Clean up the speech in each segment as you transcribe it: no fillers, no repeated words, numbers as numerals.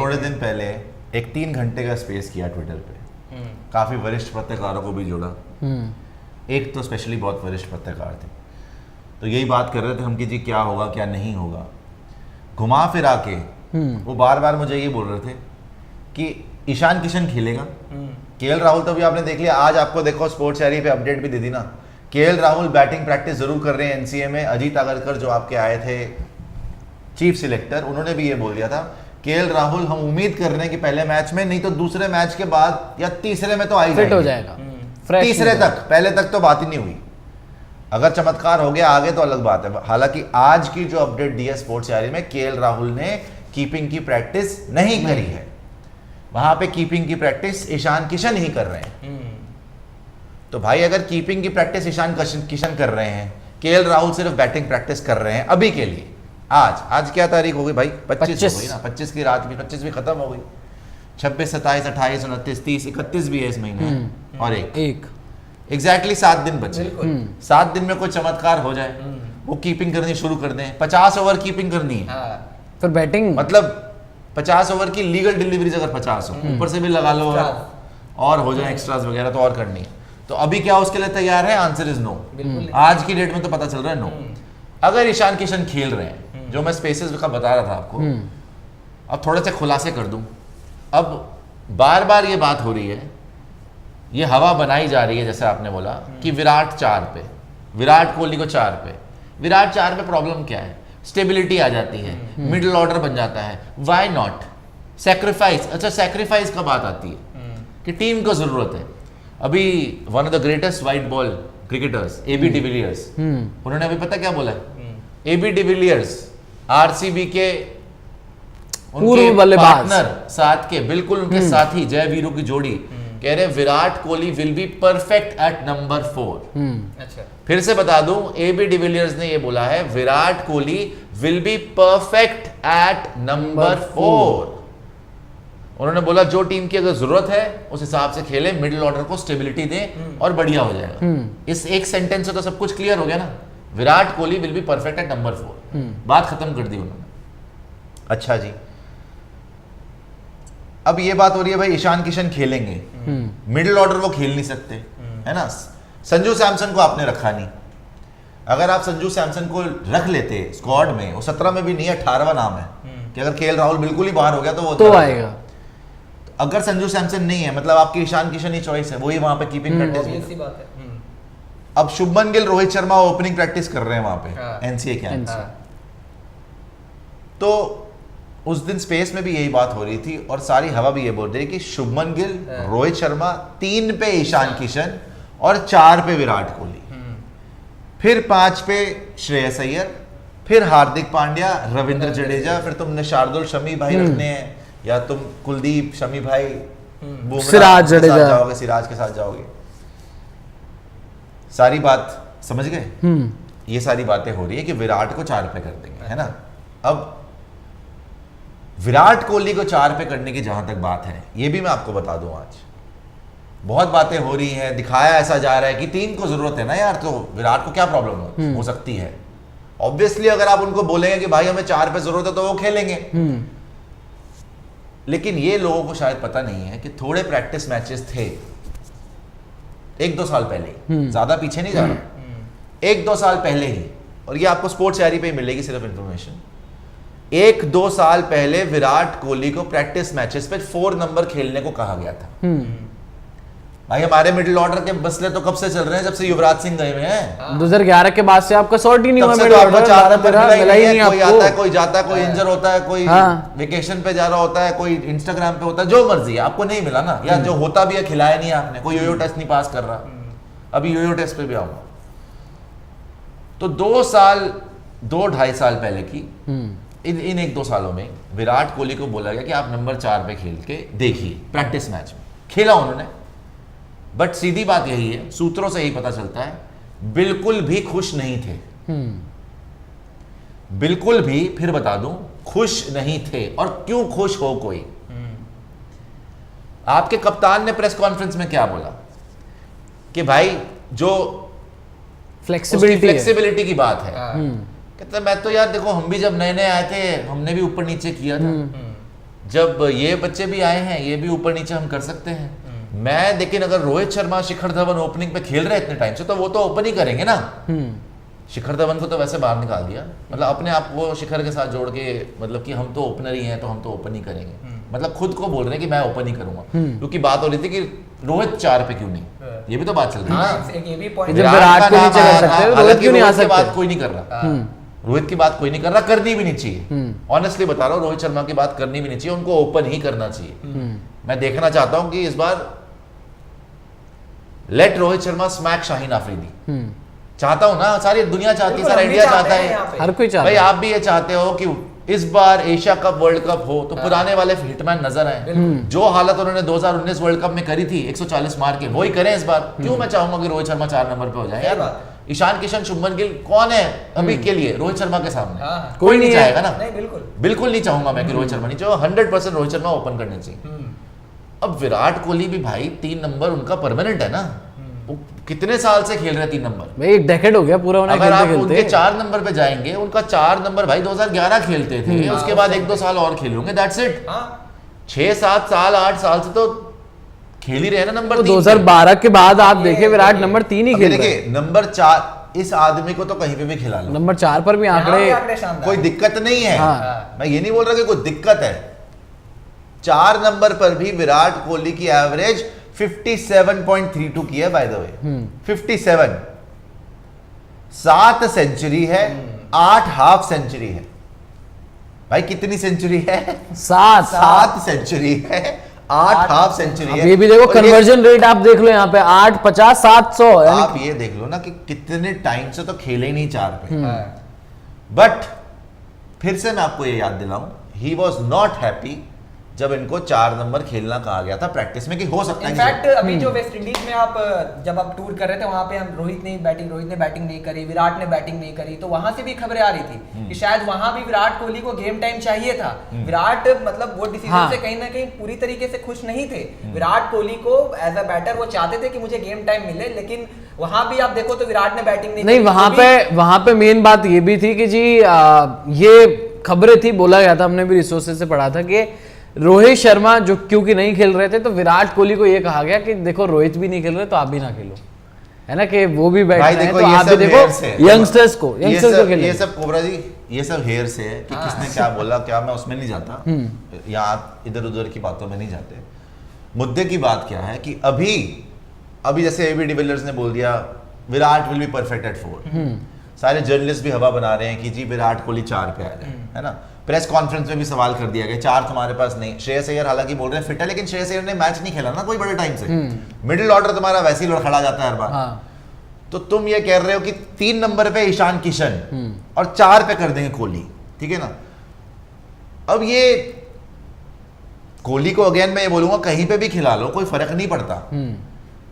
थोड़े दिन पहले एक 3 घंटे का स्पेस किया ट्विटर पे, काफी वरिष्ठ पत्रकारों को भी जोड़ा। एक तो स्पेशली बहुत वरिष्ठ पत्रकार थे, तो यही बात कर रहे थे हम कि जी क्या होगा क्या नहीं होगा। घुमा फिरा के वो बार बार मुझे ये बोल रहे थे कि ईशान किशन खेलेगा। केएल राहुल तो भी आपने देख लिया, आज आपको देखो स्पोर्ट्स डायरी पे अपडेट भी दे दी ना, केएल राहुल बैटिंग प्रैक्टिस जरूर कर रहे हैं एनसीए में। अजीत आगरकर जो आपके आए थे चीफ सिलेक्टर, उन्होंने भी ये बोल दिया था केएल राहुल हम उम्मीद कर रहे हैं कि पहले मैच में नहीं तो दूसरे मैच के बाद या तीसरे में तो आ ही फिट हो जाएगा। तीसरे तक, पहले तक तो बात ही नहीं हुई। अगर चमत्कार हो गया आगे तो अलग बात है। हालांकि आज की जो अपडेट दी है स्पोर्ट्स डायरी में, केएल राहुल ने कीपिंग की प्रैक्टिस नहीं करी है, वहां पे कीपिंग की प्रैक्टिस ईशान किशन ही कर रहे हैं। तो भाई अगर कीपिंग की प्रैक्टिस ईशान किशन कर रहे हैं, केएल राहुल सिर्फ बैटिंग प्रैक्टिस कर रहे हैं अभी के लिए। आज क्या तारीख हो गई भाई? 25 हो गई ना, 25 की रात भी, 25 भी खत्म हो गई। 26, 27, 28, 29, 30, 31 भी है इस महीने और एक एग्जैक्टली 7 दिन बचे। 7 दिन में कोई चमत्कार हो जाए, वो कीपिंग करनी शुरू कर दें। 50 ओवर कीपिंग करनी है, फिर बैटिंग मतलब 50 ओवर की लीगल डिलीवरीज अगर 50 हो, ऊपर से भी लगा लो और हो जाए एक्स्ट्रास वगैरह तो और करनी है। तो अभी क्या उसके लिए तैयार है? Answer is no. आज की डेट में तो पता चल रहा है नो। अगर ईशान किशन खेल रहे हैं, जो मैं स्पेसेस का बता रहा था आपको, अब थोड़े से खुलासे कर दूं। अब बार बार ये बात हो रही है, ये हवा बनाई जा रही है जैसे आपने बोला कि विराट 4 पे, विराट कोहली को 4 पे। विराट 4 पे प्रॉब्लम क्या है? स्टेबिलिटी आ जाती है, मिडिल ऑर्डर बन जाता है। Why not sacrifice? अच्छा, सैक्रिफाइस का बात आती है कि टीम को जरूरत है। अभी one of the greatest white ball cricketers AB de Villiers, उन्होंने अभी पता क्या बोला? एबी डिविलियर्स आरसीबी के उनके पार्टनर साथ के, बिल्कुल उनके साथी जय वीरू की जोड़ी, कह रहे Virat Kohli will be perfect eight number 4। अच्छा, फिर से बता दूं, एबी डिविलियर्स ने ये बोला है Virat Kohli will be perfect eight number 4। उन्होंने बोला जो टीम की अगर जरूरत है उस हिसाब से खेले, मिडिल ऑर्डर को स्टेबिलिटी दें और बढ़िया हो जाएगा। इस एक सेंटेंस से तो सब कुछ क्लियर हो गया ना। Virat Kohli will be perfect eight number 4, बात खत्म कर दी उन्होंने। अच्छा जी, अब ये बात हो रही है भाई ईशान किशन खेलेंगे, मिडिल ऑर्डर वो खेल नहीं सकते, है ना। संजू सैमसन को आपने रखा नहीं। अगर आप संजू सैमसन को रख लेते स्क्वाड में, वो 17 में भी नहीं, 18वां नाम है कि अगर केएल राहुल बिल्कुल ही बाहर हो गया तो वो तो आएगा। अगर संजू सैमसन नहीं है, मतलब आपकी ईशान किशन ही चॉइस है, वही वहां पे कीपिंग प्रैक्टिस। अब शुभमन गिल, रोहित शर्मा ओपनिंग प्रैक्टिस कर रहे हैं वहां पे एनसीए कैंप। तो उस दिन स्पेस में भी यही बात हो रही थी और सारी हवा भी ये बोल रही है कि शुभमन गिल, रोहित शर्मा, 3 पे ईशान किशन और 4 पे विराट कोहली, फिर 5 पे श्रेयस अय्यर, फिर हार्दिक पांड्या, रविंद्र जडेजा, फिर तुमने शार्दुल शमी भाई रखने हैं, या तुम कुलदीप, शमी भाई, सिराज जडेजा जाओगे, सिराज के साथ जाओगे। सारी बात समझ गए? ये सारी बातें हो रही है कि विराट को 4 पे कर देंगे, है ना। अब विराट कोहली को 4 पे करने की जहां तक बात है, ये भी मैं आपको बता दूं, आज बहुत बातें हो रही हैं, दिखाया ऐसा जा रहा है कि टीम को जरूरत है ना यार, तो विराट को क्या प्रॉब्लम हो सकती है। ऑब्वियसली अगर आप उनको बोलेंगे कि भाई हमें 4 पे जरूरत है तो वो खेलेंगे। लेकिन ये लोगों को शायद पता नहीं है कि थोड़े प्रैक्टिस मैचेस थे 1-2 साल पहले, ज्यादा पीछे नहीं जा रहा, 1-2 साल पहले ही, और ये आपको स्पोर्ट्स डायरी पे ही मिलेगी सिर्फ इंफॉर्मेशन। 1-2 साल पहले विराट कोहली को प्रैक्टिस मैचेस पे 4 नंबर खेलने को कहा गया था। भाई हमारे मिडिल ऑर्डर के मसले तो कब से चल रहे हैं? जब से युवराज सिंह गए हुए हैं। 2011 के बाद से आपका सॉर्ट ही नहीं हुआ मिडिल ऑर्डर। कोई आता है, कोई जाता है, कोई इंजर होता है, कोई वेकेशन पे जा रहा होता है, कोई इंस्टाग्राम पे होता है, जो मर्जी है, आपको नहीं मिला ना, या जो होता भी है खिलाया नहीं आपने। कोई योयो टेस्ट नहीं पास कर रहा, अभी योयो टेस्ट पे भी आऊंगा। तो 2-2.5 साल पहले की इन 1-2 सालों में विराट कोहली को बोला गया कि आप नंबर 4 पे खेल के देखिए प्रैक्टिस मैच में। खेला उन्होंने, बट सीधी बात यही है, सूत्रों से यही पता चलता है, बिल्कुल भी खुश नहीं थे। बिल्कुल भी, फिर बता दूं, खुश नहीं थे। और क्यों खुश हो कोई? आपके कप्तान ने प्रेस कॉन्फ्रेंस में क्या बोला कि भाई जो फ्लेक्सिबिलिटी की बात है, कहता मैं तो यार देखो, हम भी जब नए नए आए थे हमने भी ऊपर नीचे किया था, जब ये बच्चे भी आए हैं, ये भी ऊपर नीचे हम कर सकते हैं। मैं लेकिन अगर रोहित शर्मा शिखर धवन ओपनिंग पे खेल रहे इतने टाइम से, तो वो तो ओपन ही करेंगे ना। शिखर धवन को तो वैसे बाहर निकाल दिया, मतलब अपने आप को शिखर के साथ जोड़ के, मतलब कि हम तो ओपनर ही हैं तो हम तो ओपन ही करेंगे, मतलब खुद को बोल रहे हैं कि मैं ओपन ही करूंगा। क्योंकि बात हो रही थी कि रोहित 4 पे क्यों नहीं, ये भी तो बात चल रही है ना। एक ये भी पॉइंट, विराट को नीचे कर सकते हैं, रोहित क्यों नहीं आ सकते? बात कोई नहीं कर रहा, रोहित की बात कोई नहीं कर रहा, करनी भी नहीं चाहिए। ऑनेस्टली बता रहा हूँ, रोहित शर्मा की बात करनी भी नहीं चाहिए, उनको ओपन ही करना चाहिए। मैं देखना चाहता हूं कि इस बार लेट रोहित शर्मा स्मैक शाहीन आफरीदी। चाहता हूं ना, सारी दुनिया चाहती है, सारा इंडिया चाहता है, हर कोई चाहता भाई है। आप भी ये चाहते हो कि इस बार एशिया कप वर्ल्ड कप हो तो पुराने वाले हिटमैन नजर आए। जो हालत उन्होंने 2019 वर्ल्ड कप में करी थी 140 मार के, वही करें इस बार। क्यों मैं चाहूंगा कि रोहित शर्मा 4 नंबर पे हो जाए यार। ईशान किशन, शुभमन गिल कौन है अभी के लिए रोहित शर्मा के सामने? कोई नहीं चाहेगा ना। बिल्कुल नहीं चाहूंगा मैं कि रोहित शर्मा नहीं चाहूंगा, 100% रोहित शर्मा ओपन करने चाहिए। अब विराट कोहली भी भाई 3 नंबर उनका परमानेंट है ना, वो कितने साल से खेल रहे हैं 3 नंबर भाई, एक डेकेड हो गया पूरा उन्हें अगर आप खेलते उनके 4 नंबर पे जाएंगे, उनका 4 नंबर भाई 2011 खेलते थे, उसके बाद 1-2 साल और खेलोगे, दैट्स इट। 6-7 साल 8 साल से तो खेल ही रहे ना नंबर 3। 2012 के बाद आप देखे विराट नंबर 3 ही खेल रहे हैं। देखिए नंबर 4 इस आदमी को तो कहीं पे भी खिला लो, नंबर 4 पर भी आंकड़े कोई दिक्कत नहीं है। हाँ। मैं ये नहीं बोल रहा कि कोई दिक्कत है। 4 नंबर पर भी विराट कोहली की एवरेज 57.32 की है बाय द वे, 57। 7 सेंचुरी है, 8 हाफ सेंचुरी है। भाई कितनी सेंचुरी है? 7 सेंचुरी है, 8 हाफ सेंचुरी है। ये भी देखो कन्वर्जन रेट आप देख लो यहाँ पे 850 700। आप ये देख लो ना कि कितने टाइम से तो खेले ही नहीं 4 पे। बट फिर से मैं आपको ये याद दिलाऊं, ही वॉज नॉट हैप्पी जब इनको 4 नंबर खेलना कहा गया था प्रैक्टिस में कि हो सकता है। इनफैक्ट अभी जो वेस्ट इंडीज में आप जब आप टूर कर रहे थे, वहां पे हम रोहित ने बैटिंग नहीं करी, विराट ने बैटिंग नहीं करी, तो वहां से भी खबरें आ रही थी कि शायद वहां भी विराट कोहली को गेम टाइम चाहिए था। विराट मतलब वो डिसीजन से कहीं ना कहीं पूरी तरीके से खुश नहीं थे। विराट कोहली को एज अ बैटर वो चाहते थे कि मुझे गेम टाइम मिले, लेकिन वहां भी आप देखो तो विराट ने बैटिंग नहीं वहां पे मेन बात ये भी थी कि जी ये खबरें थी, बोला गया था, हमने भी रिसोर्सेज से पढ़ा था कि रोहित शर्मा जो क्योंकि नहीं खेल रहे थे, तो विराट कोहली को ये कहा गया कि देखो रोहित भी नहीं खेल रहे तो आप भी ना खेलो, है ना, कि वो भी बैठ रहे हैं तो आप भी देखो यंगस्टर्स को खेलने। ये सब कोबरा जी, ये सब हेयर से है कि किसने क्या बोला क्या, मैं उसमें नहीं जाता, यहाँ इधर उधर की बातों में नहीं जाते। मुद्दे की बात क्या है कि अभी जैसे एबी डिविलियर्स ने बोल दिया Virat will be perfect eight 4, सारे जर्नलिस्ट भी हवा बना रहे हैं कि जी विराट कोहली 4 पे आ जाए, है ना। प्रेस कॉन्फ्रेंस में भी सवाल कर दिया गया 4 तुम्हारे पास नहीं। श्रेयस अय्यर हालांकि बोल रहे हैं फिट है, लेकिन श्रेयस अय्यर ने मैच नहीं खेला ना कोई बड़े टाइम से, मिडिल ऑर्डर तुम्हारा वैसे ही लड़खड़ा जाता है हर बार। तो तुम ये कह रहे हो कि 3 नंबर पे ईशान किशन और 4 पे कर देंगे कोहली, ठीक है ना। अब ये कोहली को अगेन मैं ये बोलूंगा कहीं पे भी खिला लो, कोई फर्क नहीं पड़ता,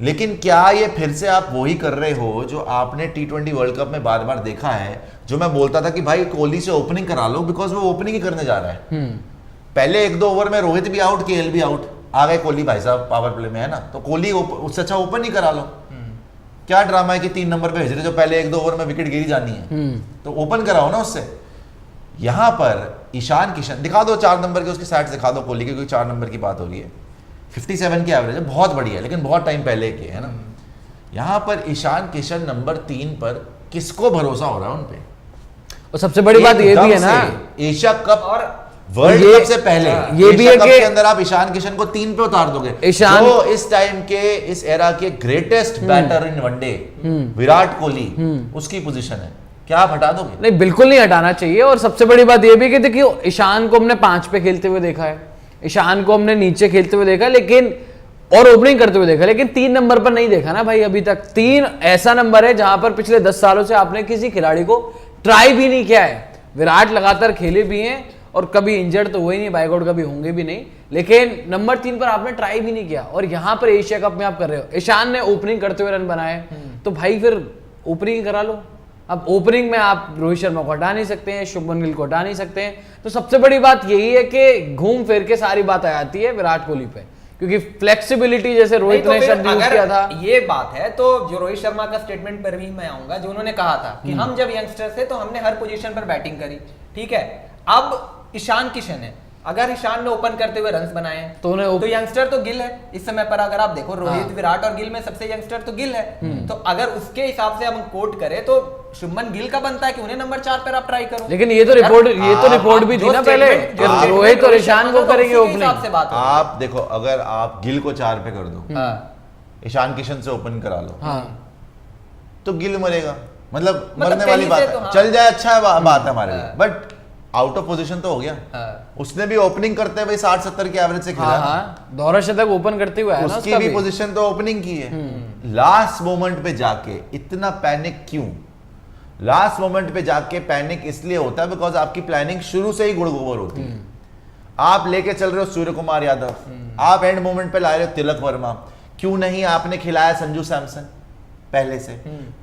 लेकिन क्या ये फिर से आप वही कर रहे हो जो आपने T20 वर्ल्ड कप में बार बार देखा है, जो मैं बोलता था कि भाई कोहली से ओपनिंग करा लो, बिकॉज वो ओपनिंग ही करने जा रहा है। पहले 1-2 ओवर में रोहित भी आउट, केएल भी आउट, आ गए कोहली भाई साहब पावर प्ले में, है ना, तो कोहली उससे अच्छा ओपन ही करा लो। क्या ड्रामा है कि 3 नंबर पे भेज रहे जो पहले 1-2 ओवर में विकेट गिरी जानी है, तो ओपन कराओ ना उससे। यहां पर ईशान किशन दिखा दो 4 नंबर के, उसके साइड दिखा दो कोहली के, क्योंकि 4 नंबर की बात हो रही है। 57 की एवरेज है, बहुत बढ़िया है, लेकिन बहुत टाइम पहले के, है ना। यहां पर ईशान किशन नंबर 3 पर किसको भरोसा हो रहा है उन पे? और सबसे बड़ी बात ये भी है ना, एशिया कप और वर्ल्ड कप से पहले ये भी है कि अंदर आप ईशान किशन को 3 पे उतार दोगे। ईशान जो इस टाइम के, इस एरा के greatest batter in one day Virat Kohli, उसकी पोजीशन है, क्या आप हटा दोगे? नहीं, बिल्कुल नहीं हटाना चाहिए। और सबसे बड़ी बात ये भी कि देखिए ईशान को हमने 5 पे खेलते हुए देखा है, ईशान को हमने नीचे खेलते हुए देखा, लेकिन और ओपनिंग करते हुए देखा, लेकिन 3 नंबर पर नहीं देखा ना भाई अभी तक। 3 ऐसा नंबर है जहां पर पिछले 10 सालों से आपने किसी खिलाड़ी को ट्राई भी नहीं किया है। विराट लगातार खेले भी हैं और कभी इंजर्ड तो हुए नहीं, बाइकआउट कभी होंगे भी नहीं, लेकिन नंबर 3 पर आपने ट्राई भी नहीं किया। और यहां पर एशिया कप में आप कर रहे हो, ईशान ने ओपनिंग करते हुए रन बनाए, तो भाई फिर ओपनिंग करा लो। अब ओपनिंग में आप रोहित शर्मा को हटा नहीं सकते हैं, शुभमन गिल को हटा नहीं सकते हैं, तो सबसे बड़ी बात यही है कि घूम फिर के सारी बात आ जाती है विराट कोहली पे, क्योंकि फ्लेक्सिबिलिटी जैसे रोहित ने शब्द यूज किया था। ये बात है तो जो रोहित शर्मा का स्टेटमेंट पर भी मैं आऊंगा, जो उन्होंने कहा था कि हम जब यंगस्टर थे तो हमने हर पोजीशन पर बैटिंग करी, ठीक है। अब ईशान किशन है, अगर ईशान ने ओपन करते हुए रन्स बनाए हैं तो यंगस्टर तो गिल है इस समय पर। अगर आप देखो रोहित, विराट और गिल में सबसे यंगस्टर तो गिल है। तो अगर उसके हिसाब से हम कोट करें तो शुभमन गिल का बनता है कि उन्हें नंबर 4 पर आप ट्राई करो। लेकिन ये तो रिपोर्ट भी थी ना पहले, रोहित और ईशान को करेंगे ओपनिंग। आप देखो, अगर आप गिल को 4 पे कर दो, ईशान किशन से ओपन करा लो, तो गिल मरेगा, मतलब मरने वाली बात है। चल जाए अच्छा बात है हमारे लिए, बट आउट ऑफ पोजीशन तो हो गया। उसने भी ओपनिंग करते हुए 60-70 की एवरेज से खेला। दोहरा शतक ओपन करते हुए आया ना, उसकी भी पोजीशन तो ओपनिंग की है। लास्ट मोमेंट पे जाके इतना पैनिक क्यों? लास्ट मोमेंट पे जाके पैनिक इसलिए होता है बिकॉज आपकी प्लानिंग शुरू से ही गुड़गोबर होती है। आप लेके चल रहे हो सूर्य कुमार यादव, आप एंड मोमेंट पे ला रहे हो तिलक वर्मा, क्यों नहीं आपने खिलाया संजू सैमसन पहले से?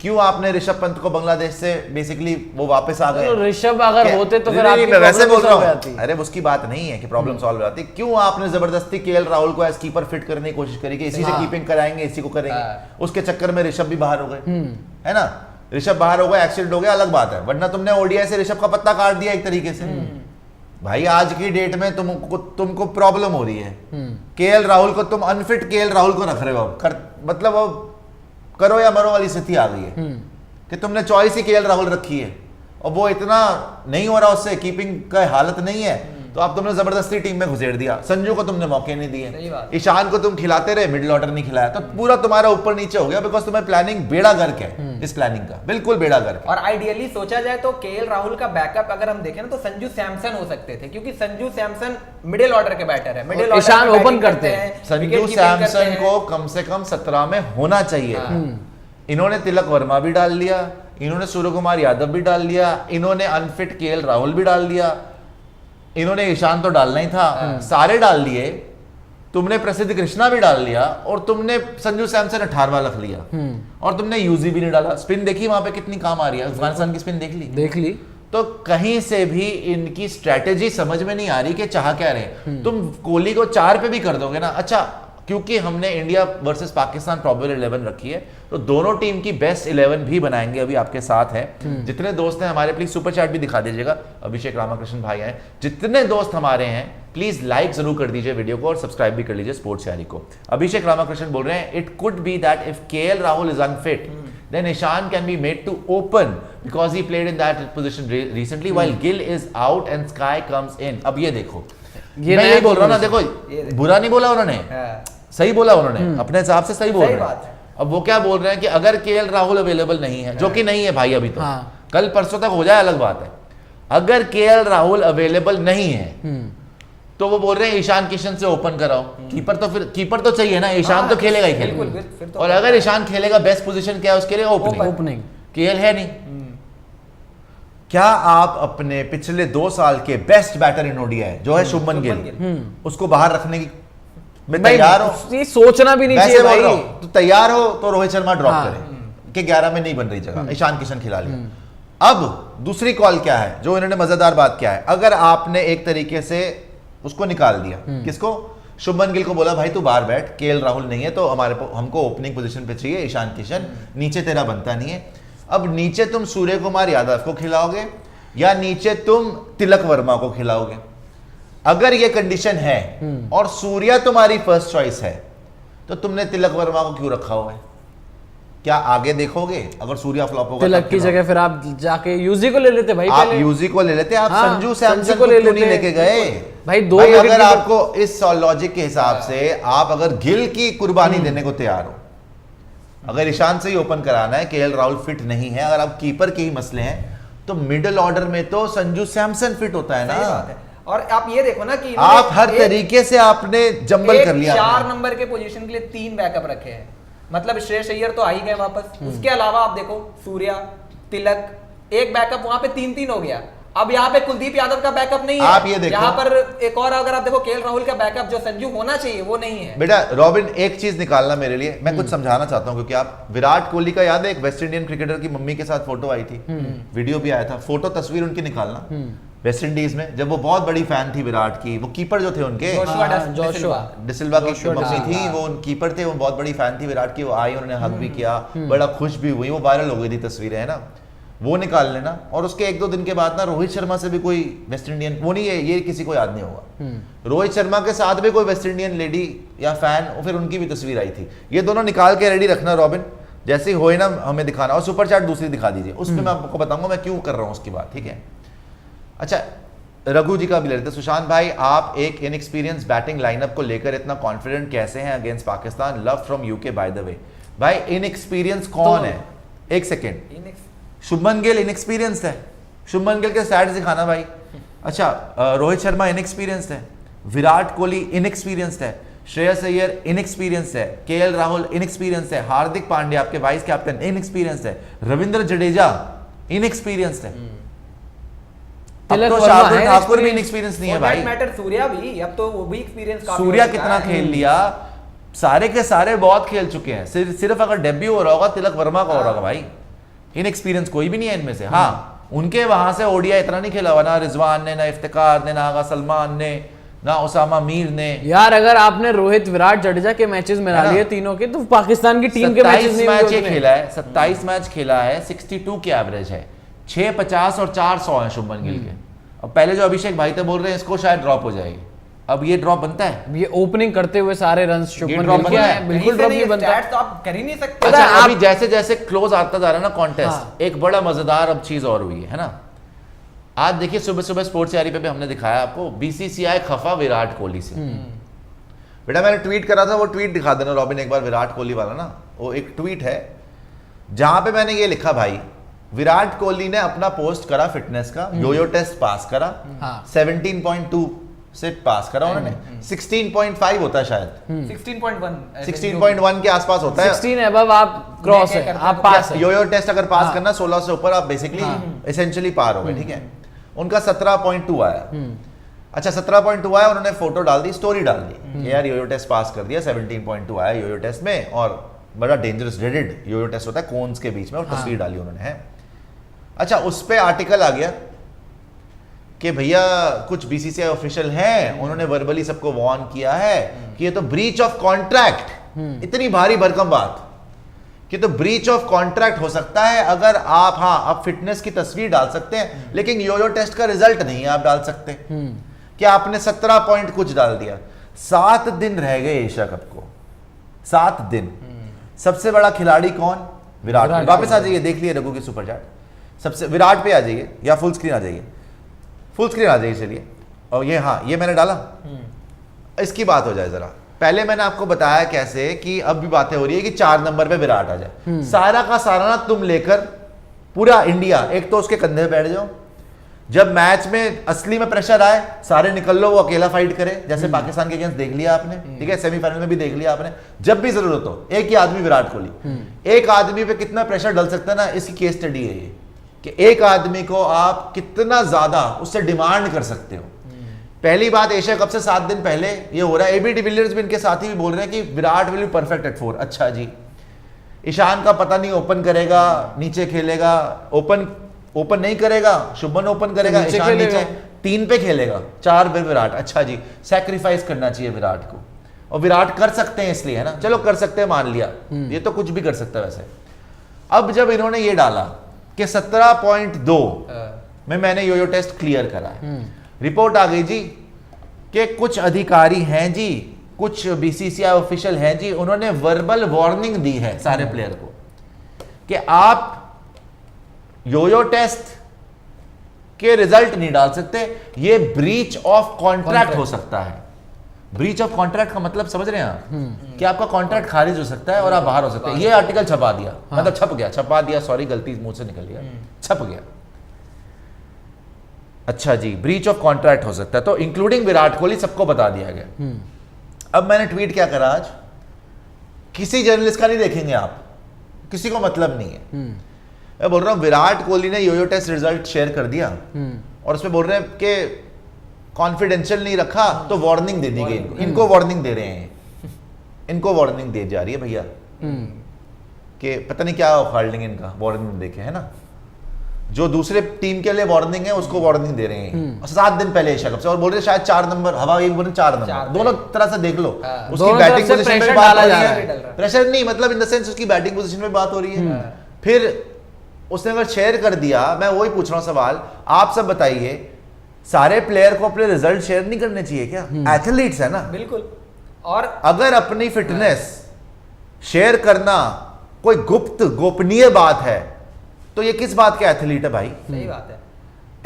क्यों आपने ऋषभ पंत को बांग्लादेश से बेसिकली वो वापस आ गए? ऋषभ अगर होते तो फिर मैं वैसे बोल रहा हूँ, अरे उसकी बात नहीं है कि प्रॉब्लम सॉल्व हो जाती। क्यों आपने जबरदस्ती केएल राहुल को एज कीपर फिट करने की कोशिश करी कि इसी से कीपिंग कराएंगे, इसी को करेंगे? उसके चक्कर में ऋषभ भी बाहर हो गए, है ना? ऋषभ बाहर हो गया, एक्सीडेंट हो गया, अलग बात है, वरना तुमने ओडीआई से ऋषभ का पत्ता काट दिया एक तरीके से। भाई आज की डेट में तुमको प्रॉब्लम हो रही है। केएल राहुल को तुम अनफिट केएल राहुल को रख रहे हो, मतलब अब करो या मरो वाली स्थिति आ गई है कि तुमने चॉइस ही केएल राहुल रखी है और वो इतना नहीं हो रहा, उससे कीपिंग का हालत नहीं है, तो आप तुमने जबरदस्ती टीम में घुसेड़ दिया। संजू को तुमने मौके नहीं दिए, ईशान को तुम खिलाते रहे, मिडिल ऑर्डर नहीं खिलाया, तो पूरा तुम्हारा ऊपर नीचे हो गया बिकॉज तुम्हें प्लानिंग बेड़ा गर्क है। इस प्लानिंग का बिल्कुल बेड़ा गर्क। और आइडियली सोचा जाए तो केएल राहुल का बैकअप अगर हम देखें ना तो संजू सैमसन हो सकते थे, क्योंकि संजू सैमसन मिडिल ऑर्डर के बैटर है, मिडिल ईशान ओपन करते हैं। संजू सैमसन को कम से कम 17 में होना चाहिए। इन्होंने तिलक वर्मा भी डाल लिया, इन्होंने सूर्य कुमार यादव भी डाल लिया, इन्होंने अनफिट केएल राहुल भी डाल दिया, इन्होंने ईशान तो डालना ही था, सारे डाल दिए। तुमने प्रसिद्ध कृष्णा भी डाल लिया और तुमने संजू सैमसन 18वां रख लिया और तुमने यूजी भी नहीं डाला। स्पिन देखी वहां पे कितनी काम आ रही है, अफगानिस्तान की स्पिन देख ली। तो कहीं से भी इनकी स्ट्रेटेजी समझ में नहीं आ रही कि चाह क्या रहे। तुम कोहली को 4 पे भी कर दोगे ना, अच्छा क्योंकि हमने इंडिया वर्सेस पाकिस्तान प्रोबेबल 11 रखी है, तो दोनों टीम की बेस्ट 11 भी बनाएंगे। अभी आपके साथ है, जितने दोस्त हैं हमारे प्लीज सुपर चैट भी दिखा दीजिएगा। अभिषेक रामाकृष्ण भाई हैं, जितने दोस्त हमारे हैं प्लीज लाइक जरूर कर दीजिए वीडियो को और सब्सक्राइब भी कर लीजिए स्पोर्ट्स यारी को। अभिषेक रामाकृष्ण बोल रहे हैं, it could be that if KL Rahul is unfit then Ishan can be made to open because he played in that position recently while Gill is out and Sky comes in। अब ये देखो, मैं यही बोल रहा हूँ ना, देखो बुरा नहीं बोला उन्होंने, सही बोला उन्होंने, अपने हिसाब से सही बोल रहे हैं। अब वो क्या बोल रहे हैं कि अगर केएल राहुल अवेलेबल नहीं है, जो कि नहीं है भाई अभी तो, कल परसों तक हो जाए अलग बात है। अगर केएल राहुल अवेलेबल नहीं है तो वो बोल रहे हैं ईशान किशन से ओपन कराओ। कीपर तो चाहिए ना, ईशान तो खेलेगा ही खेलेगा। और अगर ईशान खेलेगा, बेस्ट पोजीशन क्या है उसके लिए? ओपनिंग। केएल है नहीं। क्या आप अपने पिछले 2 साल के बेस्ट बैटर इन ओडीआई जो है शुभमन गिल, उसको बाहर रखने की में तैयार हो? ये सोचना भी नहीं चाहिए भाई। तो तैयार हो तो रोहित शर्मा ड्रॉप करें कि 11 में नहीं बन रही जगह, ईशान किशन खिला लिया। अब दूसरी कॉल क्या है, जो इन्होंने मजेदार बात क्या है, अगर आपने एक तरीके से उसको निकाल दिया, किसको? शुभमन गिल को बोला भाई तू बाहर बैठ, केएल राहुल नहीं है तो हमको ओपनिंग पोजीशन पे चाहिए ईशान किशन, नीचे तेरा बनता नहीं है। अब नीचे तुम सूर्य कुमार यादव को खिलाओगे या नीचे तुम तिलक वर्मा को खिलाओगे? अगर ये कंडीशन है और सूर्या तुम्हारी फर्स्ट चॉइस है, तो तुमने तिलक वर्मा को क्यों रखा हुआ है? क्या आगे देखोगे? अगर सूर्या फ्लॉप होगा तिलक की जगह फिर आप जाके यूजी को ले लेते भाई। आप यूजी को ले लेते, आप संजू सैमसन को क्यों नहीं लेके गए भाई? अगर आपको इस लॉजिक के हिसाब से आप अगर गिल की कुर्बानी देने को तैयार हो, अगर ईशान से ही ओपन कराना है, केएल राहुल फिट नहीं है, अगर आप कीपर के ही मसले हैं, तो मिडिल ऑर्डर में तो संजू सैमसन फिट होता है ना। और आप ये देखो ना कि आप हर तरीके से आपने जंबल कर लिया। 4 नंबर के पोजीशन के लिए 3 बैकअप रखे हैं, मतलब श्रेयस अय्यर तो आ ही गए वापस। उसके अलावा आप देखो सूर्या, तिलक, एक बैकअप वहां पे 3-3 हो गया। अब यहाँ पे कुलदीप यादव का बैकअप नहीं है। आप ये देखो, यहाँ पर एक और अगर आप देखो केएल राहुल का बैकअप जो संजू होना चाहिए वो नहीं है। बेटा रॉबिन, एक चीज निकालना मेरे लिए, मैं कुछ समझाना चाहता हूँ, क्योंकि आप विराट कोहली का याद है, एक वेस्ट इंडियन क्रिकेटर की मम्मी के साथ फोटो आई थी, वीडियो भी आया था, फोटो तस्वीर उनकी निकालना वेस्ट इंडीज में, जब वो बहुत बड़ी फैन थी विराट की, वो कीपर जो थे उनके जोशुआ डिसिल्वा की मम्मी थी, वो कीपर थे, वो बहुत बड़ी फैन थी विराट की, वो आई, उन्होंने हग भी किया, बड़ा खुश भी हुई, वो वायरल हो गई थी तस्वीरें, है ना। वो निकाल लेना, और उसके 1-2 दिन के बाद ना रोहित शर्मा से भी कोई वेस्ट इंडियन, वो नहीं है ये किसी को याद नहीं होगा, रोहित शर्मा के साथ भी कोई वेस्ट इंडियन लेडी या फैन, और फिर उनकी भी तस्वीर आई थी। ये दोनों निकाल के रेडी रखना रॉबिन, जैसे ही होए ना हमें दिखाना, और सुपर चैट दूसरी दिखा दीजिए, उसमें मैं आपको बताऊंगा मैं क्यों कर रहा हूँ उसकी बात, ठीक है। अच्छा, रघु जी का भी ले लेते हैं। सुशांत भाई, आप एक इनएक्सपीरियंस बैटिंग लाइनअप को लेकर इतना कॉन्फिडेंट कैसे हैं against Pakistan? Love from UK by the way. भाई इनएक्सपीरियंस कौन है? एक सेकेंड, शुभमन गिल इनएक्सपीरियंस्ड है, शुभमन गिल के स्टैट्स दिखाना भाई। अच्छा, रोहित शर्मा इनएक्सपीरियंस्ड है, विराट कोहली इनएक्सपीरियंस्ड है, श्रेयस अय्यर इनएक्सपीरियंस्ड है, केएल राहुल इनएक्सपीरियंस्ड है, हार्दिक पांड्या आपके वाइस कैप्टन इनएक्सपीरियंस्ड है, रविंद्र जडेजा इनएक्सपीरियंस्ड है, अब तो शार्दुल ठाकुर भी इनएक्सपीरियंस नहीं है भाई। मैटर सूर्या भी, अब तो वो भी एक्सपीरियंस काफी सूर्या हो चुका कितना है। खेल लिया, सारे के सारे बहुत खेल चुके हैं, सिर्फ अगर डेब्यू हो रहा होगा तिलक वर्मा का हो रहा होगा भाई, इनएक्सपीरियंस कोई भी नहीं है इनमें से। हाँ, उनके वहां से ओडीआई इतना नहीं खेला हुआ, ना रिजवान ने, ना इफ्तिकार ने, ना आगा सलमान ने, ना उसामा मीर ने। यार अगर आपने रोहित विराट जडेजा के मैचेस मिला लिए तीनों के, तो पाकिस्तान की टीम के मैचेस नहीं मैच हुए ये उतने। खेला है, 27 मैच खेला है, 62 की एवरेज है, 650 और 400 है शुभमन गिल के। अब पहले जो अभिषेक भाई थे बोल रहे हैं इसको शायद ड्रॉप हो जाएगी, अब ये ड्रॉप बनता है? ये ओपनिंग करते हुए सारे रन शुभमन drop गिल के बनता हैं, है? बिल्कुल ड्रॉप नहीं बनता। स्टैट्स तो आप कर ही नहीं सकते। अच्छा, आप- अभी जैसे जैसे क्लोज आता जा रहा है ना कॉन्टेस्ट, हाँ। एक बड़ा मजेदार अब चीज और हुई है ना। आज देखिए सुबह सुबह स्पोर्ट्स यारी पे भी हमने दिखाया आपको, बीसीसीआई खफा विराट कोहली से। बेटा मैंने ट्वीट करा था, वो ट्वीट दिखा देना रॉबिन एक बार, विराट कोहली वाला ना, वो एक ट्वीट है जहां पे मैंने ये लिखा भाई, विराट कोहली ने अपना पोस्ट करा फिटनेस का, योयो टेस्ट पास करा, हाँ। 17.2 से पास करा उन्होंने, 16.5 होता है शायद, 16.1 16.1 के आसपास होता है। 16 अबव आप क्रॉस है, आप पास है। योयो टेस्ट अगर पास करना 16 से ऊपर आप बेसिकली एसेंशियली पार हो गए, ठीक है। उनका 17.2 आया। अच्छा 17.2 आया, उन्होंने फोटो डाल दी, स्टोरी डाल दी, यार योयो टेस्ट पास कर दिया, 17.2 आया योयो टेस्ट में, और बड़ा डेंजरस रेडेड योयो टेस्ट होता है कोन्स के बीच में, और तस्वीर डाली उन्होंने है। अच्छा, उस पे आर्टिकल आ गया कि भैया कुछ बीसीसीआई ऑफिशियल हैं, उन्होंने वर्बली सबको वार्न किया है कि ये तो ब्रीच ऑफ कॉन्ट्रैक्ट, इतनी भारी भरकम बात कि तो ब्रीच ऑफ कॉन्ट्रैक्ट हो सकता है अगर आप, हाँ आप फिटनेस की तस्वीर डाल सकते हैं लेकिन योयो टेस्ट का रिजल्ट नहीं आप डाल सकते। कि आपने 17 पॉइंट कुछ डाल दिया। 7 दिन रह गए एशिया कप को, 7 दिन। सबसे बड़ा खिलाड़ी कौन? विराट। वापस आ जाइए, देख लिए रघु की सुपर चैट, सबसे विराट पे आ जाइए, या फुल स्क्रीन आ जाइए, फुल स्क्रीन आ जाइए चलिए। और ये, हाँ ये मैंने डाला, इसकी बात हो जाए जरा। पहले मैंने आपको बताया कैसे कि अब भी बातें हो रही है कि 4 नंबर पे विराट आ जाए। सारा का सारा ना तुम लेकर पूरा इंडिया, एक तो उसके कंधे पे बैठ जाओ, जब मैच में असली में प्रेशर आए सारे निकल लो, वो अकेला फाइट करे, जैसे पाकिस्तान के अगेंस्ट देख लिया आपने, ठीक है, सेमीफाइनल में भी देख लिया आपने। जब भी जरूरत हो एक ही आदमी विराट कोहली, एक आदमी पे कितना प्रेशर डल सकता है ना, इसकी केस स्टडी है ये, कि एक आदमी को आप कितना ज्यादा उससे डिमांड कर सकते हो। पहली बात, एशिया कप से 7 दिन पहले ये हो रहा है, एबी डिविलियर्स भी इनके साथी भी बोल रहे हैं कि Virat will be perfect eight 4। अच्छा जी, ईशान का पता नहीं ओपन करेगा नीचे खेलेगा, ओपन नहीं करेगा, शुभमन ओपन करेगा, ईशान नीचे 3 पे खेलेगा, 4 पे विराट। अच्छा जी, सैक्रिफाइस करना चाहिए विराट को, और विराट कर सकते हैं इसलिए, है ना, चलो कर सकते हैं मान लिया, ये तो कुछ भी कर सकता है वैसे। अब जब इन्होंने ये डाला कि 17.2 में मैंने योयो टेस्ट क्लियर करा है, रिपोर्ट आ गई जी कि कुछ अधिकारी हैं जी, कुछ बीसीसीआई ऑफिशियल हैं जी, उन्होंने वर्बल वार्निंग दी है सारे प्लेयर को कि आप योयो टेस्ट के रिजल्ट नहीं डाल सकते, ये ब्रीच ऑफ कॉन्ट्रैक्ट हो सकता है। ब्रीच ऑफ कॉन्ट्रैक्ट का मतलब समझ रहे हैं आप, कि आपका कॉन्ट्रैक्ट खारिज हो सकता है और आप बाहर हो सकते हैं। ये आर्टिकल छपा दिया, मतलब छप गया, छपा दिया, सॉरी गलती मुंह से निकल गया, छप गया। अच्छा जी, ब्रीच ऑफ कॉन्ट्रैक्ट हो सकता है, तो इंक्लूडिंग विराट कोहली सबको बता दिया गया। अब मैंने ट्वीट क्या करा आज, किसी जर्नलिस्ट का नहीं देखेंगे आप, किसी को मतलब नहीं है, मैं बोल रहा हूं विराट कोहली ने योयो टेस्ट रिजल्ट शेयर कर दिया और उसमें बोल रहे हैं कि कॉन्फिडेंशियल नहीं रखा तो वार्निंग दे दी गई इनको वार्निंग दे रहे हैं, इनको वार्निंग दे जा रही है भैया, कि पता नहीं क्या उखाड़ लेंगे इनका वार्निंग देखे, है ना, जो दूसरे टीम के लिए वार्निंग है उसको वार्निंग दे रहे हैं 7 दिन पहले एशिया कप से, और बोल रहे शायद 4 नंबर हवा, एक बोल रहे 4 नंबर, दोनों तरह से देख लो। उसकी बैटिंग पोजीशन में बात हो रही है, प्रेशर नहीं मतलब इन द सेंस उसकी बैटिंग पोजीशन में बात हो रही है। फिर उसने अगर शेयर कर दिया, मैं वही पूछ रहा हूं सवाल, आप सब बताइए, सारे प्लेयर को अपने रिजल्ट शेयर नहीं करने चाहिए क्या? एथलीट्स है ना, बिल्कुल। और अगर अपनी फिटनेस शेयर करना कोई गुप्त गोपनीय बात है तो ये किस बात के एथलीट है भाई? सही बात है।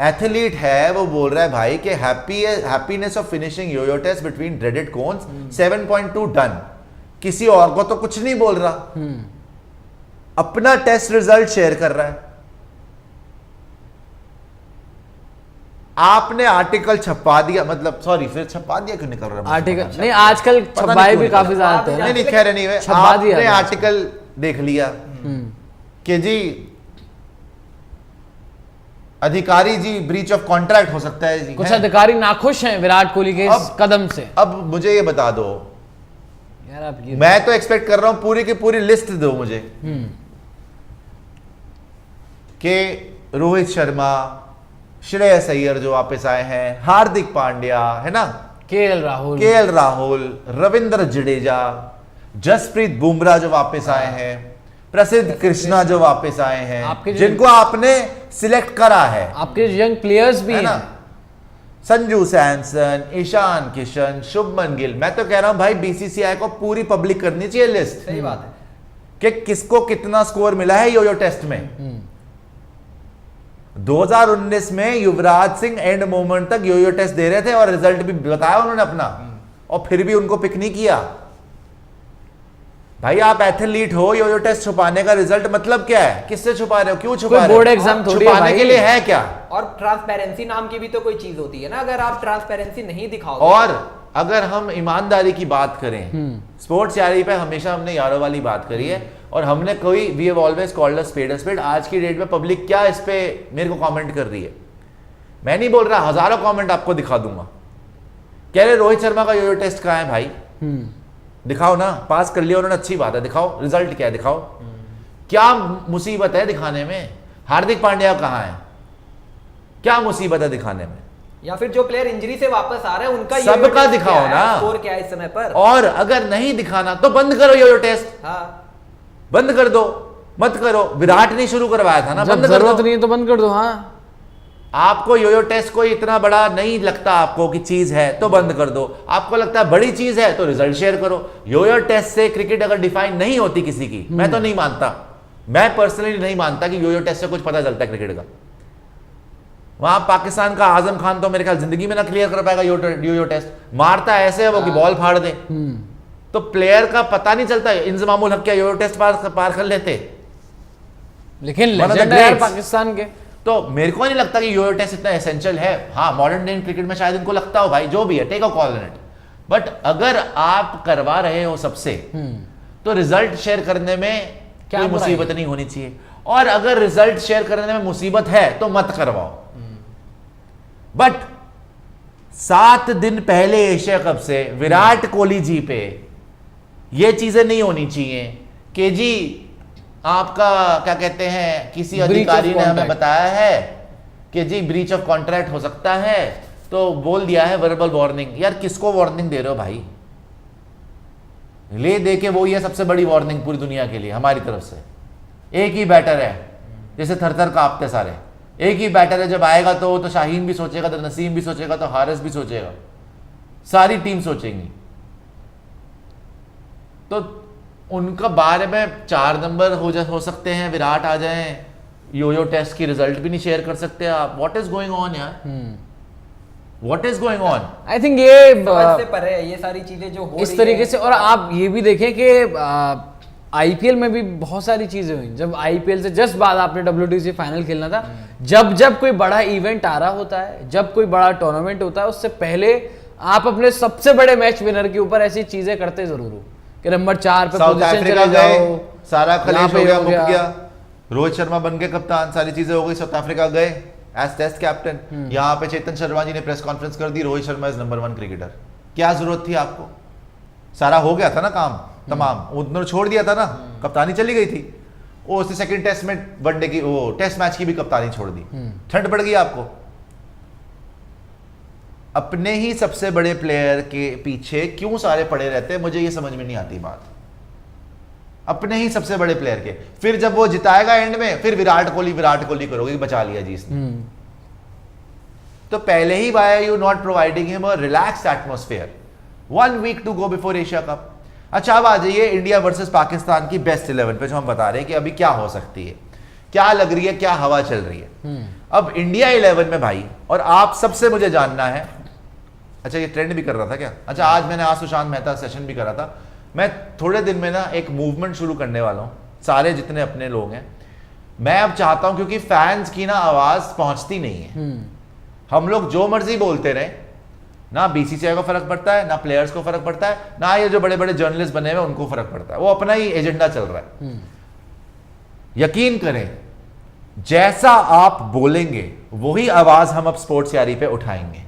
एथलीट है, वो बोल रहा है भाई कि happiness of finishing yoyo test between dreaded cones 7.2 done. किसी और को तो कुछ नहीं बोल रहा, अपना टेस्ट रिजल्ट शेयर कर रहा है। आपने आर्टिकल छपवा दिया, मतलब सॉरी, फिर छपवा दिया क्यों निकल रहा है आर्टिकल नहीं, आजकल पता नहीं छपाई क्यों भी निकल काफी रहा है। ज्यादा है नहीं नहीं, खैर नहीं, छपा दिया आपने था। आर्टिकल देख लिया कि जी अधिकारी जी ब्रीच ऑफ कॉन्ट्रैक्ट हो सकता है जी, कुछ है? अधिकारी नाखुश हैं विराट कोहली के इस अब- कदम से। अब मुझे ये बता दो, यार आप ये मैं तो एक्सपेक्ट कर रहा हूं पूरी की पूरी लिस्ट दो मुझे कि रोहित शर्मा, श्रेयस अय्यर जो वापस आए हैं, हार्दिक पांड्या है ना, केएल राहुल, रविंद्र जडेजा, जसप्रीत बुमराह जो वापस आए हैं, प्रसिद्ध कृष्णा जो वापस आए हैं, आपके जो- जिनको आपने सिलेक्ट करा है, आपके यंग प्लेयर्स भी है ना, हैं। संजू सैमसन, ईशान किशन, शुभमन गिल। मैं तो कह रहा हूं भाई बीसीसीआई को पूरी पब्लिक करनी चाहिए लिस्ट सही बात है। कि किसको कितना स्कोर मिला है योयो टेस्ट में। 2019 में युवराज सिंह एंड मोमेंट तक योयो टेस्ट दे रहे थे और रिजल्ट भी बताया उन्होंने अपना, और फिर भी उनको पिक नहीं किया। भाई आप एथलीट हो, योयो टेस्ट छुपाने का रिजल्ट मतलब क्या है? किससे छुपा रहे हो? क्यों छुपा कोई रहे हो? बोर्ड एग्जाम थोड़ी है छुपाने भाई। के लिए है क्या? और ट्रांसपेरेंसी नाम की भी तो कोई चीज होती है ना, अगर आप ट्रांसपेरेंसी नहीं दिखाओ। और अगर हम ईमानदारी की बात करें, स्पोर्ट्स यारी पे हमेशा हमने यारों वाली बात करी है, और हमने कोई we have always called a spade. आज की डेट में पब्लिक क्या इस पे मेरे को कमेंट कर रही है, मैं नहीं बोल रहा, हजारों कमेंट आपको दिखा दूंगा। कह रहे रोहित शर्मा का योयो टेस्ट कहाँ है भाई? दिखाओ ना, पास कर लिया उन्होंने, अच्छी बात है, दिखाओ रिजल्ट क्या है, दिखाओ। क्या मुसीबत है दिखाने में? हार्दिक पांड्या कहाँ है? क्या मुसीबत है दिखाने में? या फिर जो प्लेयर इंजरी से वापस आ रहे हैं उनका सबका दिखाओ ना। स्कोर क्या है इस समय पर। और अगर नहीं दिखाना तो बंद करो योयो टेस्ट, हाँ, बंद कर दो, मत करो। विराट ने शुरू करवाया था ना, जब बंद कर जरूरत दो। नहीं है तो बंद कर दो। हाँ, आपको योयो टेस्ट कोई इतना बड़ा नहीं लगता आपको कि चीज है तो बंद कर दो, आपको लगता है बड़ी चीज है तो रिजल्ट शेयर करो। योयो टेस्ट से क्रिकेट अगर डिफाइन नहीं होती किसी की, मैं तो नहीं मानता, मैं पर्सनली नहीं मानता कि योयो टेस्ट से कुछ पता चलता है क्रिकेट का। वहां पाकिस्तान का आजम खान तो मेरे ख्याल जिंदगी में ना क्लियर कर पाएगा योयो टेस्ट। मारता ऐसे है वो कि बॉल फाड़ दे, तो प्लेयर का पता नहीं चलता। इंजमामुल हक क्या योयो टेस्ट पार कर लेते? लेकिन One of the लेजेंड है यार greats। पाकिस्तान के। तो मेरे को नहीं लगता कि योयो टेस्ट इतना एसेंशियल है। हाँ, मॉडर्न डे क्रिकेट में शायद इनको लगता हो, भाई जो भी है, take a call on it. But अगर आप करवा रहे हो सबसे, तो रिजल्ट शेयर करने में क्या कोई बुराई मुसीबत नहीं होनी चाहिए। और अगर रिजल्ट शेयर करने में मुसीबत है तो मत करवाओ। बट 7 दिन पहले एशिया कप से विराट कोहली जी पे ये चीजें नहीं होनी चाहिए कि जी आपका क्या कहते हैं, किसी Breach of अधिकारी ने हमें contract। बताया है कि जी ब्रीच ऑफ कॉन्ट्रैक्ट हो सकता है, तो बोल दिया है वर्बल वार्निंग। यार किसको वार्निंग दे रहे हो भाई? ले दे के वो ये सबसे बड़ी वार्निंग पूरी दुनिया के लिए हमारी तरफ से। एक ही बैटर है, जैसे थर-थर कांपते सारे, एक ही बैटर है। जब आएगा तो शाहीन भी सोचेगा, तो नसीम भी सोचेगा, तो हारिस भी सोचेगा, सारी टीम सोचेंगी। तो उनका बारे में 4 नंबर हो सकते हैं, विराट आ जाएं, योयो टेस्ट की रिजल्ट भी नहीं शेयर कर सकते आप। व्हाट इज गोइंग ऑन यार, what is going on? I think ये समझ से परे है ये सारी चीजें जो हो इस रही तरीके है। से। और आप ये भी देखें कि आईपीएल में भी बहुत सारी चीजें हुई। जब आईपीएल से जस्ट बाद आपने WTC फाइनल खेलना था, जब कोई बड़ा इवेंट आ रहा होता है, जब कोई बड़ा टूर्नामेंट होता है, उससे पहले आप अपने सबसे बड़े मैच विनर के ऊपर ऐसी चीजें करते जरूर हो कि नंबर 4 पे साउथ पोजीशन अफ्रीका चले गए, जाओ, सारा यहाँ कलेश पे हो गया, हो मुक गया। गया, रोहित शर्मा बन के कप्तान, सारी चीजें हो गई। साउथ अफ्रीका गए एज टेस्ट कैप्टन, यहाँ पे चेतन शर्मा जी ने प्रेस कॉन्फ्रेंस कर दी, Rohit Sharma is number 1 cricketer. क्या जरूरत थी आपको? सारा हो गया था ना काम तमाम, उन्होंने छोड़ दिया था ना, कप्तानी चली गई थी। वो उसने सेकंड टेस्ट में वनडे की, वो टेस्ट मैच की भी कप्तानी छोड़ दी। ठंड पड़ गई आपको? अपने ही सबसे बड़े प्लेयर के पीछे क्यों सारे पड़े रहते हैं, मुझे ये समझ में नहीं आती बात। अपने ही सबसे बड़े प्लेयर के। फिर जब वो जिताएगा एंड में, फिर विराट कोहली करोगे कि बचा लिया जी इसने। तो पहले ही why are you not providing him a relaxed atmosphere 1 week to go before Asia cup. अच्छा, अब आ जाइए इंडिया वर्सेस पाकिस्तान की बेस्ट 11 पे, जो हम बता रहे हैं कि अभी क्या हो सकती है, क्या लग रही है, क्या हवा चल रही है। अब इंडिया 11 में भाई, और आप सबसे मुझे जानना है, अच्छा ये ट्रेंड भी कर रहा था क्या? अच्छा, आज मैंने सुशांत मेहता सेशन भी करा था। मैं थोड़े दिन में ना एक मूवमेंट शुरू करने वाला हूं, सारे जितने अपने लोग हैं, मैं अब चाहता हूं, क्योंकि फैंस की ना आवाज पहुंचती नहीं है। हम लोग जो मर्जी बोलते रहे, ना बीसीसीआई को फर्क पड़ता है, ना प्लेयर्स को फर्क पड़ता है, ना ये जो बड़े बड़े जर्नलिस्ट बने हुए उनको फर्क पड़ता है। वो अपना ही एजेंडा चल रहा है। यकीन करें, जैसा आप बोलेंगे वही आवाज हम अब स्पोर्ट्स यारी पे उठाएंगे।